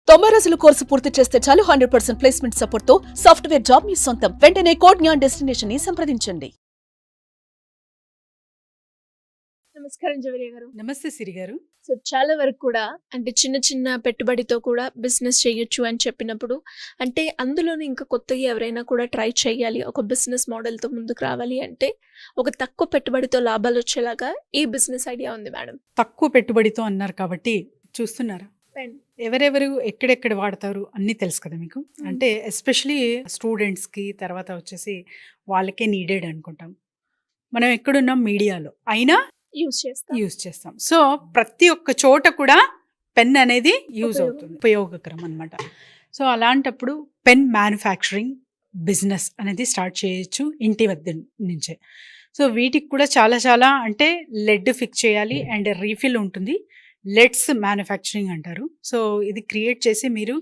90 రోజుల కోర్సు పూర్తి చేస్తే చాలు 100% ప్లేస్మెంట్ సపోర్ట్ తో సాఫ్ట్వేర్ జాబ్ మీ సొంతం. వెంటనే కోడ్ జ్ఞాన్ డెస్టినేషన్ ని సంప్రదించండి. నమస్కారం జవరియా గారు. నమస్తే సిరి గారు. సో చాలా వరకు కూడా అంటే చిన్న చిన్న పెట్టుబడితో కూడా బిజినెస్ చేయొచ్చు అని చెప్పినప్పుడు అంటే అందులోనే ఇంకా కొత్తగా ఎవరైనా కూడా ట్రై చేయాలి, ఒక బిజినెస్ మోడల్తో ముందుకు రావాలి అంటే ఒక తక్కువ పెట్టుబడితో లాభాలు వచ్చేలాగా ఈ బిజినెస్ ఐడియా ఉంది మేడం. తక్కువ పెట్టుబడితో అన్నారు కాబట్టి చూస్తున్నారా పెన్ ఎవరెవరు ఎక్కడెక్కడ వాడతారు అన్నీ తెలుసు కదా మీకు. అంటే ఎస్పెషలీ స్టూడెంట్స్కి తర్వాత వచ్చేసి వాళ్ళకే నీడెడ్ అనుకుంటాం. మనం ఎక్కడున్నాం మీడియాలో అయినా యూజ్ చేస్తాం. సో ప్రతి ఒక్క చోట కూడా పెన్ అనేది యూజ్ అవుతుంది, ఉపయోగకరం అనమాట. సో అలాంటప్పుడు పెన్ మ్యానుఫ్యాక్చరింగ్ బిజినెస్ అనేది స్టార్ట్ చేయొచ్చు ఇంటి వద్ద నుంచే. సో వీటికి కూడా చాలా చాలా అంటే లెడ్ ఫిక్స్ చేయాలి అండ్ రీఫిల్ ఉంటుంది. లెడ్స్ మ్యానుఫ్యాక్చరింగ్ అంటారు. సో ఇది క్రియేట్ చేసి మీరు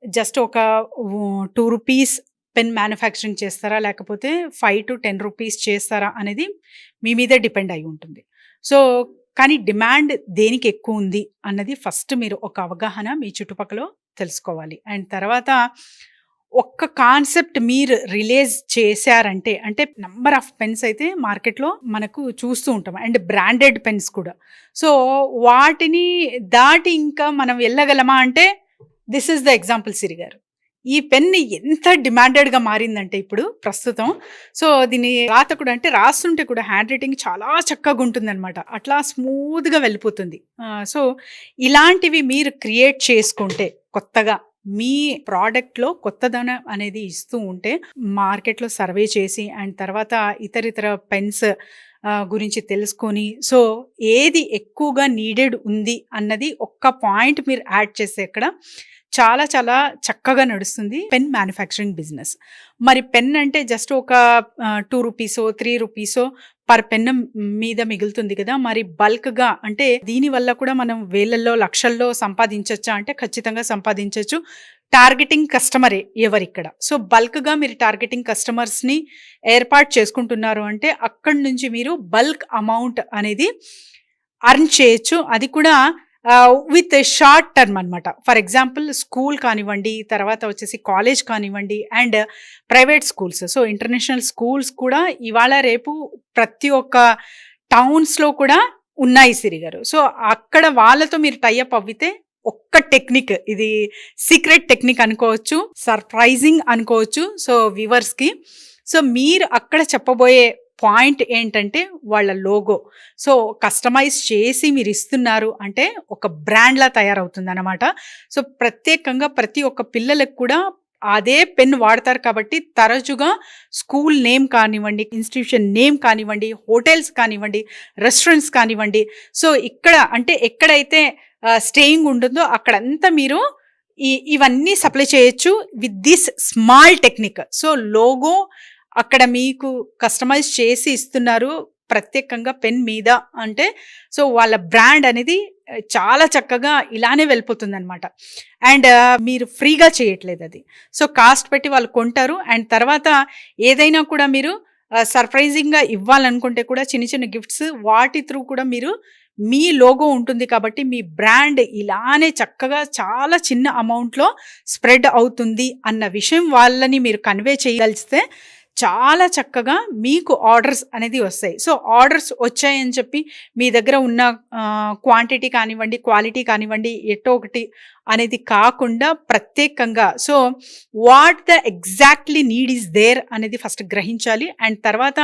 జస్ట్ ఒక 2 రూపీస్ పెన్ మ్యానుఫ్యాక్చరింగ్ చేస్తారా లేకపోతే 5 to 10 రూపీస్ చేస్తారా అనేది మీ మీద డిపెండ్ అయి ఉంటుంది. సో కానీ డిమాండ్ దేనికి ఎక్కువ ఉంది అన్నది ఫస్ట్ మీరు ఒక అవగాహన మీ చుట్టుపక్కల తెలుసుకోవాలి. అండ్ తర్వాత ఒక్క కాన్సెప్ట్ మీరు రిలీజ్ చేశారంటే అంటే నంబర్ ఆఫ్ పెన్స్ అయితే మార్కెట్లో మనకు చూస్తూ ఉంటాం అండ్ బ్రాండెడ్ పెన్స్ కూడా. సో వాటిని దాటి ఇంకా మనం వెళ్ళగలమా అంటే దిస్ ఇస్ ద ఎగ్జాంపుల్ సిరి గారు. ఈ పెన్ ఎంత డిమాండెడ్గా మారిందంటే ఇప్పుడు ప్రస్తుతం. సో దీని రాత కూడా అంటే రాస్తుంటే కూడా హ్యాండ్ రైటింగ్ చాలా చక్కగా ఉంటుందన్నమాట, అట్లా స్మూత్గా వెళ్ళిపోతుంది. సో ఇలాంటివి మీరు క్రియేట్ చేసుకుంటే కొత్తగా మీ ప్రోడక్ట్లో కొత్తదనం అనేది ఇస్తూ ఉంటే మార్కెట్లో సర్వే చేసి అండ్ తర్వాత ఇతరితర పెన్స్ గురించి తెలుసుకొని సో ఏది ఎక్కువగా నీడెడ్ ఉంది అన్నది ఒక్క పాయింట్ మీరు యాడ్ చేస్తే ఇక్కడ చాలా చాలా చక్కగా నడుస్తుంది పెన్ మ్యానుఫ్యాక్చరింగ్ బిజినెస్. మరి పెన్ అంటే జస్ట్ ఒక 2 రూపీసో 3 రూపీసో పర్ పెన్ మీద మిగులుతుంది కదా. మరి బల్క్గా అంటే దీనివల్ల కూడా మనం వేలల్లో లక్షల్లో సంపాదించవచ్చా అంటే ఖచ్చితంగా సంపాదించవచ్చు. టార్గెటింగ్ కస్టమరే ఎవరిక్కడ. సో బల్క్గా మీరు టార్గెటింగ్ కస్టమర్స్ని ఏర్పాటు చేసుకుంటున్నారు అంటే అక్కడి నుంచి మీరు బల్క్ అమౌంట్ అనేది అర్న్ చేయొచ్చు. అది కూడా విత్ షార్ట్ టర్మ్ అనమాట. ఫర్ ఎగ్జాంపుల్ స్కూల్ కానివ్వండి, తర్వాత వచ్చేసి కాలేజ్ కానివ్వండి and private schools. So international schools కూడా ఇవాళ రేపు ప్రతి ఒక్క టౌన్స్లో కూడా ఉన్నాయి సిరి గారు. సో అక్కడ వాళ్ళతో మీరు టైఅప్ అవ్వితే ఒక్క టెక్నిక్, ఇది సీక్రెట్ టెక్నిక్ అనుకోవచ్చు, సర్ప్రైజింగ్ అనుకోవచ్చు సో వ్యూవర్స్కి. సో మీరు అక్కడ చెప్పబోయే పాయింట్ ఏంటంటే వాళ్ళ లోగో. సో కస్టమైజ్ చేసి మీరు ఇస్తున్నారు అంటే ఒక బ్రాండ్లా తయారవుతుంది అనమాట. సో ప్రత్యేకంగా ప్రతి ఒక్క పిల్లలకు కూడా అదే పెన్ వాడతారు కాబట్టి తరచుగా స్కూల్ నేమ్ కానివ్వండి, ఇన్స్టిట్యూషన్ నేమ్ కానివ్వండి, హోటల్స్ కానివ్వండి, రెస్టారెంట్స్ కానివ్వండి, సో ఇక్కడ అంటే ఎక్కడైతే స్టేయింగ్ ఉంటుందో అక్కడంతా మీరు ఇవన్నీ సప్లై చేయొచ్చు with this small technique. So logo అక్కడ మీకు కస్టమైజ్ చేసి ఇస్తున్నారు ప్రత్యేకంగా పెన్ మీద అంటే సో వాళ్ళ బ్రాండ్ అనేది చాలా చక్కగా ఇలానే వెళ్ళిపోతుంది అనమాట. అండ్ మీరు ఫ్రీగా చేయట్లేదు అది. సో కాస్ట్ పెట్టి వాళ్ళు కొంటారు. అండ్ తర్వాత ఏదైనా కూడా మీరు సర్ప్రైజింగ్గా ఇవ్వాలనుకుంటే కూడా చిన్న చిన్న గిఫ్ట్స్ వాటి త్రూ కూడా మీరు మీ లోగో ఉంటుంది కాబట్టి మీ బ్రాండ్ ఇలానే చక్కగా చాలా చిన్న అమౌంట్లో స్ప్రెడ్ అవుతుంది అన్న విషయం వాళ్ళని మీరు కన్వే చేయగలిస్తే చాలా చక్కగా మీకు ఆర్డర్స్ అనేది వస్తాయి. సో ఆర్డర్స్ వచ్చాయని చెప్పి మీ దగ్గర ఉన్న క్వాంటిటీ కానివ్వండి, క్వాలిటీ కానివ్వండి, ఎటో ఒకటి అనేది కాకుండా ప్రత్యేకంగా so what the exactly need is there అనేది ఫస్ట్ గ్రహించాలి. అండ్ తర్వాత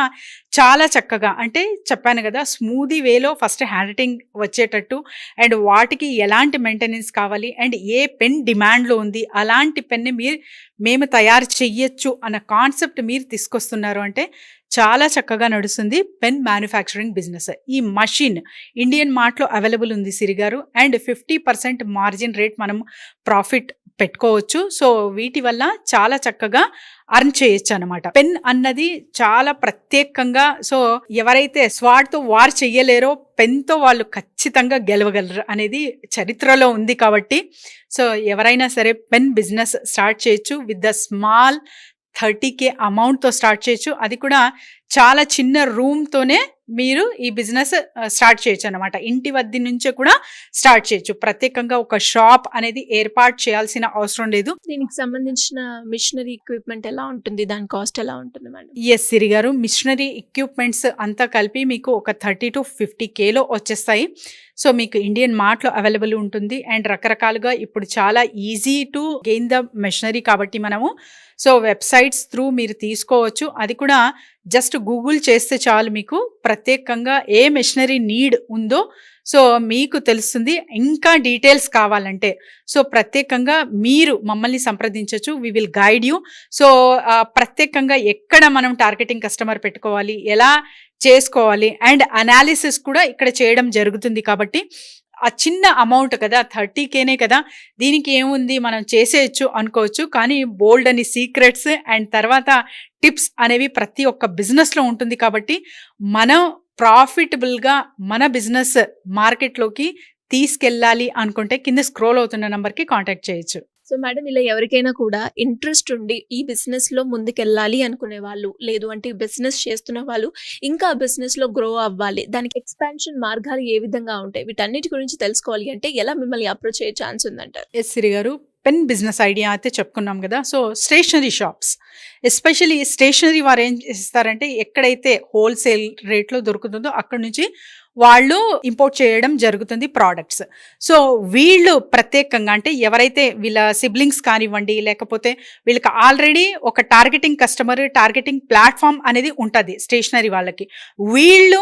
చాలా చక్కగా అంటే చెప్పాను కదా స్మూదీ వేలో ఫస్ట్ హ్యాండ్ రైటింగ్ వచ్చేటట్టు అండ్ వాటికి ఎలాంటి మెయింటెనెన్స్ కావాలి అండ్ ఏ పెన్ డిమాండ్లో ఉంది అలాంటి పెన్ని మేము తయారు చెయ్యొచ్చు అన్న కాన్సెప్ట్ మీరు తీసుకొస్తున్నారు అంటే చాలా చక్కగా నడుస్తుంది పెన్ మ్యానుఫ్యాక్చరింగ్ బిజినెస్. ఈ మషిన్ ఇండియన్ మార్ట్లో అవైలబుల్ ఉంది సిరి గారు అండ్ 50% మార్జిన్ రేట్ మనం ప్రాఫిట్ పెట్టుకోవచ్చు. సో వీటి వల్ల చాలా చక్కగా అర్న్ చేయొచ్చు అనమాట. పెన్ అన్నది చాలా ప్రత్యేకంగా సో ఎవరైతే స్వాడ్తో వార్ చెయ్యలేరో పెన్తో వాళ్ళు ఖచ్చితంగా గెలవగలరు అనేది చరిత్రలో ఉంది కాబట్టి సో ఎవరైనా సరే పెన్ బిజినెస్ స్టార్ట్ చేయొచ్చు విత్ ద స్మాల్ 30K అమౌంట్తో స్టార్ట్ చేయొచ్చు. అది కూడా చాలా చిన్న రూమ్తోనే మీరు ఈ బిజినెస్ స్టార్ట్ చేయొచ్చు అనమాట. ఇంటి వద్ద నుంచే కూడా స్టార్ట్ చేయొచ్చు. ప్రత్యేకంగా ఒక షాప్ అనేది ఏర్పాటు చేయాల్సిన అవసరం లేదు. దీనికి సంబంధించిన మిషనరీ ఎక్విప్మెంట్ ఎలా ఉంటుంది, దాని కాస్ట్ ఎలా ఉంటుంది మేడం? ఎస్ సిరి గారు, మిషనరీ ఎక్విప్మెంట్స్ అంతా కలిపి మీకు ఒక 30 to 50Kలో వచ్చేస్తాయి. సో మీకు ఇండియన్ మార్ట్లో అవైలబుల్ ఉంటుంది. అండ్ రకరకాలుగా ఇప్పుడు చాలా easy to gain the machinery కాబట్టి మనము సో వెబ్సైట్స్ త్రూ మీరు తీసుకోవచ్చు. అది కూడా జస్ట్ గూగుల్ చేస్తే చాలు, మీకు ప్రత్యేకంగా ఏ మెషనరీ నీడ్ ఉందో సో మీకు తెలుస్తుంది. ఇంకా డీటెయిల్స్ కావాలంటే సో ప్రత్యేకంగా మీరు మమ్మల్ని సంప్రదించవచ్చు. We will guide you. So ప్రత్యేకంగా ఎక్కడ మనం టార్గెటింగ్ కస్టమర్ పెట్టుకోవాలి, ఎలా చేసుకోవాలి అండ్ అనాలిసిస్ కూడా ఇక్కడ చేయడం జరుగుతుంది. కాబట్టి ఆ చిన్న అమౌంట్ కదా, 30Kనే కదా, దీనికి ఏముంది మనం చేసేయచ్చు అనుకోవచ్చు. కానీ బోల్డ్ అని సీక్రెట్స్ అండ్ తర్వాత టిప్స్ అనేవి ప్రతి ఒక్క బిజినెస్లో ఉంటుంది. కాబట్టి మనం ప్రాఫిటబుల్గా మన బిజినెస్ మార్కెట్లోకి తీసుకెళ్ళాలి అనుకుంటే కింద స్క్రోల్ అవుతున్న నెంబర్కి కాంటాక్ట్ చేయొచ్చు. సో మేడం, ఇలా ఎవరికైనా కూడా ఇంట్రెస్ట్ ఉండి ఈ బిజినెస్లో ముందుకెళ్ళాలి అనుకునే వాళ్ళు, లేదు అంటే ఈ బిజినెస్ చేస్తున్న వాళ్ళు ఇంకా బిజినెస్లో గ్రో అవ్వాలి, దానికి ఎక్స్పాన్షన్ మార్గాలు ఏ విధంగా ఉంటాయి, వీటన్నిటి గురించి తెలుసుకోవాలి అంటే ఎలా మిమ్మల్ని అప్రోచ్ అయ్యే ఛాన్స్ ఉందంటారు? ఎస్ సిరి గారు, పెన్ బిజినెస్ ఐడియా అయితే చెప్పుకున్నాం కదా. So stationery shops, especially stationery వారు ఏం చేస్తారంటే ఎక్కడైతే హోల్సేల్ రేట్లో దొరుకుతుందో అక్కడ నుంచి వాళ్ళు ఇంపోర్ట్ చేయడం జరుగుతుంది ప్రోడక్ట్స్. సో వీళ్ళు ప్రత్యేకంగా అంటే ఎవరైతే వీళ్ళ సిబ్లింగ్స్ కానివ్వండి, లేకపోతే వీళ్ళకి ఆల్రెడీ ఒక టార్గెటింగ్ కస్టమర్, టార్గెటింగ్ ప్లాట్ఫామ్ అనేది ఉంటుంది స్టేషనరీ వాళ్ళకి. వీళ్ళు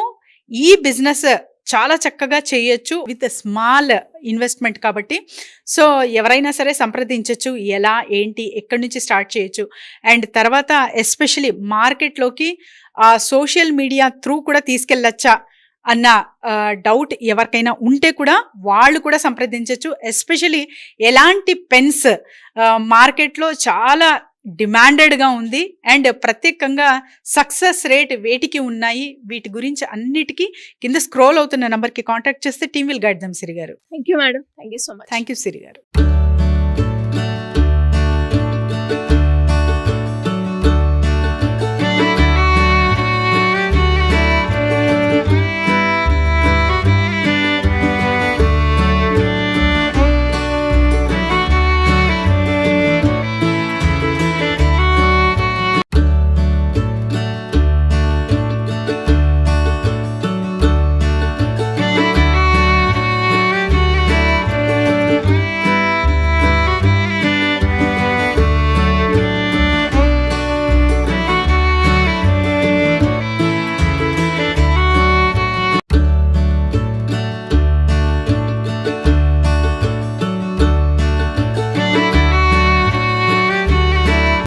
ఈ బిజినెస్ చాలా చక్కగా చేయొచ్చు విత్ స్మాల్ ఇన్వెస్ట్మెంట్. కాబట్టి సో ఎవరైనా సరే సంప్రదించవచ్చు. ఎలా, ఏంటి, ఎక్కడి నుంచి స్టార్ట్ చేయొచ్చు అండ్ తర్వాత ఎస్పెషలీ మార్కెట్లోకి సోషల్ మీడియా త్రూ కూడా తీసుకెళ్ళచ్చా అన్న డౌట్ ఎవరికైనా ఉంటే కూడా వాళ్ళు కూడా సంప్రదించవచ్చు. ఎస్పెషలీ ఎలాంటి పెన్స్ మార్కెట్లో చాలా డిమాండెడ్గా ఉంది అండ్ ప్రత్యేకంగా సక్సెస్ రేట్ వేటికి ఉన్నాయి, వీటి గురించి అన్నిటికీ కింద స్క్రోల్ అవుతున్న నెంబర్కి కాంటాక్ట్ చేస్తే team will guide them. Siri గారు, thank you madam. Thank you so much. Thank you Siri గారు.